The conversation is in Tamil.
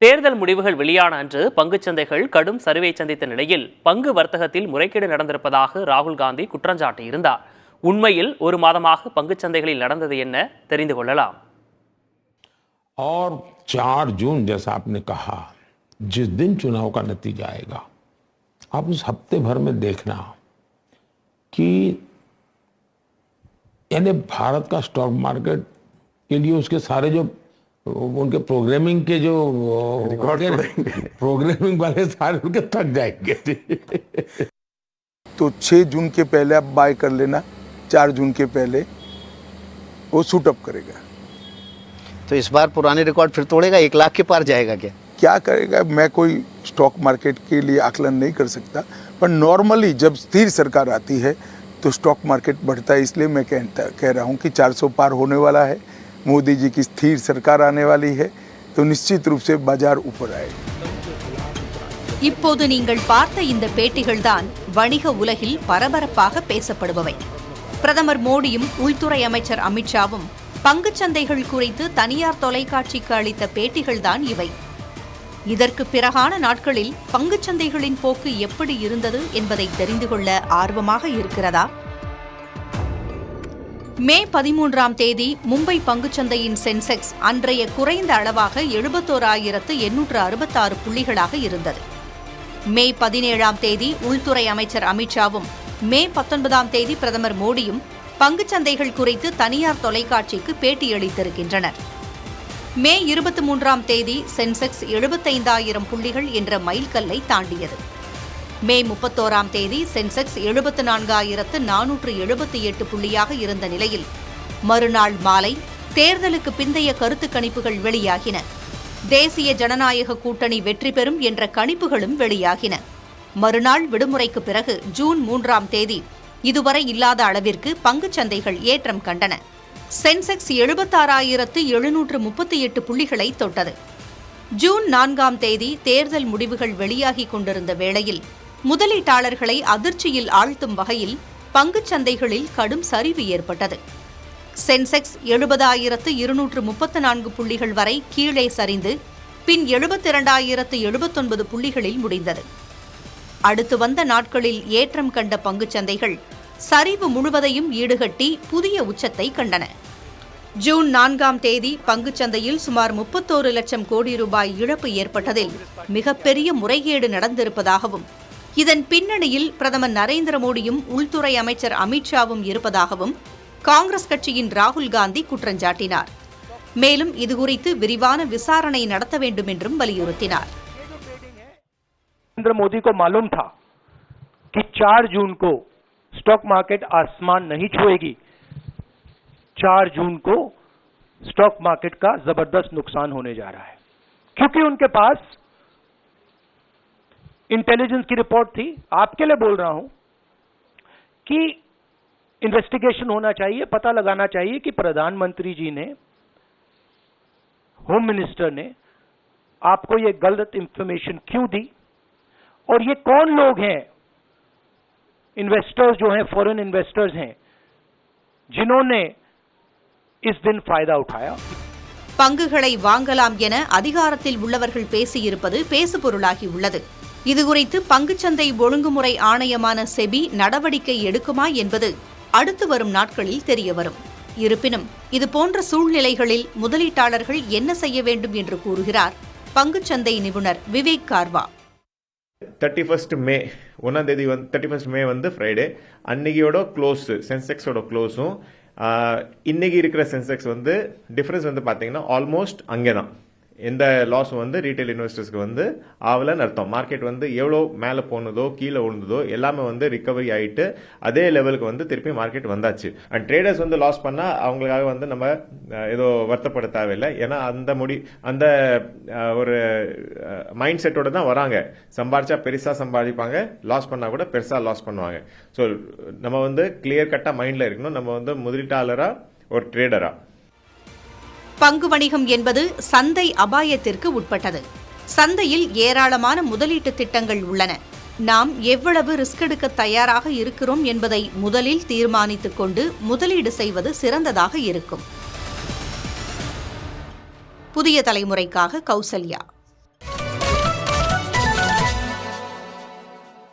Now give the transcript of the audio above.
தேர்தல் முடிவுகள் வெளியான அன்று பங்குச்சந்தைகள் கடும் சரிவை சந்தித்த நிலையில் பங்கு வர்த்தகத்தில் முறைகேடு நடந்திருப்பதாக ராகுல் காந்தி குற்றஞ்சாட்டியிருந்தார். உண்மையில் ஒரு மாதமாக பங்குச்சந்தைகளில் நடந்தது என்ன தெரிந்து கொள்ளலாம். और 4 जून जैसा आपने कहा, जिस दिन चुनाव का नतीजा आएगा, आप उस हफ्ते भर में देखना कि यानी भारत का स्टॉक मार्केट के लिए उसके सारे जो उनके प्रोग्रामिंग के जो प्रोग्रामिंग वाले सारे उनके थक जाएंगे. तो 6 जून के पहले आप बाय कर लेना, 4 जून के पहले वो शूट अप करेगा. तो इस बार पुराने रिकॉर्ड फिर तोड़ेगा, 1 लाख के पार जाएगा क्या करेगा? मैं कोई स्टॉक मार्केट के लिए आकलन नहीं कर सकता, पर नॉर्मली जब स्थिर सरकार आती है तो स्टॉक मार्केट बढ़ता है. इसलिए मैं कह रहा हूँ कि 400 पार होने वाला है. मोदी जी की स्थिर सरकार आने वाली है तो निश्चित रूप से बाजार ऊपर आएगा. இப்போது நீங்கள் பார்த்த இந்த பேட்டிகள்தான் வணிக உலகில் பரபரப்பாக பேசப்படுபவை. பிரதமர் மோடியும் உள்துறை அமைச்சர் அமித்ஷாவும் பங்குச்சந்தைகள் குறித்து தனியார் தொலைக்காட்சிக்கு அளித்த பேட்டிகள்தான் இவை. இதற்கு பிறகான நாட்களில் பங்குச்சந்தைகளின் போக்கு எப்படி இருந்தது என்பதை தெரிந்து கொள்ள ஆர்வமாக இருக்கிறதா? மே 13ஆம் தேதி மும்பை பங்குச்சந்தையின் சென்செக்ஸ் அன்றைய குறைந்த அளவாக 71,866 புள்ளிகளாக இருந்தது. மே 17ஆம் தேதி உள்துறை அமைச்சர் அமித்ஷாவும் மே 19ஆம் தேதி பிரதமர் மோடியும் பங்குச்சந்தைகள் குறித்து தனியார் தொலைக்காட்சிக்கு பேட்டியளித்திருக்கின்றனர். மே 23ஆம் தேதி சென்செக்ஸ் 75,000 புள்ளிகள் என்ற மைல்கல்லை தாண்டியது. மே 31ஆம் தேதி சென்செக்ஸ் 74,478 புள்ளியாக இருந்த நிலையில் மறுநாள் மாலை தேர்தலுக்கு பிந்தைய கருத்து கணிப்புகள் வெளியாகின. தேசிய ஜனநாயக கூட்டணி வெற்றி பெறும் என்ற கணிப்புகளும் வெளியாகின. மறுநாள் விடுமுறைக்கு பிறகு ஜூன் 3ஆம் தேதி இதுவரை இல்லாத அளவிற்கு பங்குச்சந்தைகள் ஏற்றம் கண்டன. சென்செக்ஸ் 76,738 புள்ளிகளை தொட்டது. ஜூன் 4ஆம் தேதி தேர்தல் முடிவுகள் வெளியாகிக் கொண்டிருந்த வேளையில் முதலீட்டாளர்களை அதிர்ச்சியில் ஆழ்த்தும் வகையில் பங்குச்சந்தைகளில் கடும் சரிவு ஏற்பட்டது. சென்செக்ஸ் 70,234 புள்ளிகள் வரை கீழே சரிந்து பின் 72,079 புள்ளிகளில் முடிந்தது. அடுத்து வந்த நாட்களில் ஏற்றம் கண்ட பங்குச்சந்தைகள் சரிவு முழுவதையும் ஈடுகட்டி புதிய உச்சத்தை கண்டன. ஜூன் 4ஆம் தேதி பங்குச்சந்தையில் சுமார் 31 லட்சம் கோடி ரூபாய் இழப்பு ஏற்பட்டதில் மிகப்பெரிய முறைகேடு நடந்திருப்பதாகவும் இதன் பின்னணியில் பிரதமர் நரேந்திர மோடியும் உள்துறை அமைச்சர் அமித்ஷாவும் இருப்பதாகவும் காங்கிரஸ் கட்சியின் ராகுல் காந்தி குற்றஞ்சாட்டினார். மேலும் இதுகுறித்து விரிவான விசாரணை நடத்த வேண்டும் என்றும் வலியுறுத்தினார். नरेंद्र मोदी को मालूम था कि 4 जून को स्टॉक मार्केट आसमान नहीं छुएगी. 4 जून को स्टॉक मार्केट का जबरदस्त नुकसान होने जा रहा है, क्योंकि उनके पास इंटेलिजेंस की रिपोर्ट थी. आपके लिए बोल रहा हूं कि इन्वेस्टिगेशन होना चाहिए, पता लगाना चाहिए कि प्रधानमंत्री जी ने, होम मिनिस्टर ने आपको ये गलत इंफॉर्मेशन क्यों दी और ये कौन लोग हैं, इन्वेस्टर्स जो हैं, फॉरेन इन्वेस्टर्स हैं, जिन्होंने इस दिन फायदा उठाया. பங்குகளை வாங்கலாம் என அதிகாரத்தில் உள்ளவர்கள் பேசியிருப்பது பேசுபொருளாகி உள்ளது. இதுகுறித்து பங்குச்சந்தை ஒழுங்குமுறை ஆணையமான செபி நடவடிக்கை எடுக்குமா என்பது அடுத்து வரும் நாட்களில் தெரியவரும். இருப்பினும் இதுபோன்ற சூழ்நிலைகளில் முதலீட்டாளர்கள் என்ன செய்ய வேண்டும் என்று கூறுகிறார் பங்குச்சந்தை நிபுணர் விவேக் கார்வா. 31 மே 1ஆம் தேதி 31 மே ஃப்ரைடே அன்னையோட க்ளோஸ், சென்செக்ஸோட க்ளோஸும் இன்னைக்கு இருக்கிற சென்செக்ஸ் டிஃபரன்ஸ் பார்த்தீங்கன்னா ஆல்மோஸ்ட் அங்கே தான். எந்த லாஸ் ரீட்டைல் இன்வெஸ்டர்ஸ்க்கு ஆகலன்னு அர்த்தம். மார்க்கெட் எவ்வளோ மேலே போனதோ கீழே விழுந்ததோ எல்லாமே ரிகவரி ஆகிட்டு அதே லெவலுக்கு திருப்பி மார்க்கெட் வந்தாச்சு. அண்ட் ட்ரேடர்ஸ் லாஸ் பண்ணால் அவங்களுக்காக நம்ம ஏதோ வருத்தப்பட தேவையில்லை. ஏன்னா அந்த ஒரு மைண்ட் செட்டோட தான் வராங்க. சம்பாரிச்சா பெருசாக சம்பாதிப்பாங்க, லாஸ் பண்ணால் கூட பெருசாக லாஸ் பண்ணுவாங்க. ஸோ நம்ம கிளியர் கட்டாக மைண்டில் இருக்கணும். நம்ம முதலீட்டாளராக ஒரு ட்ரேடரா. பங்கு வணிகம் என்பது சந்தை அபாயத்திற்கு உட்பட்டது. சந்தையில் ஏராளமான முதலீட்டு திட்டங்கள் உள்ளன. நாம் எவ்வளவு ரிஸ்க் எடுக்க தயாராக இருக்கிறோம் என்பதை முதலில் தீர்மானித்துக் கொண்டு முதலீடு செய்வது சிறந்ததாக இருக்கும். புதிய தலைமுறைக்காக கௌசல்யா.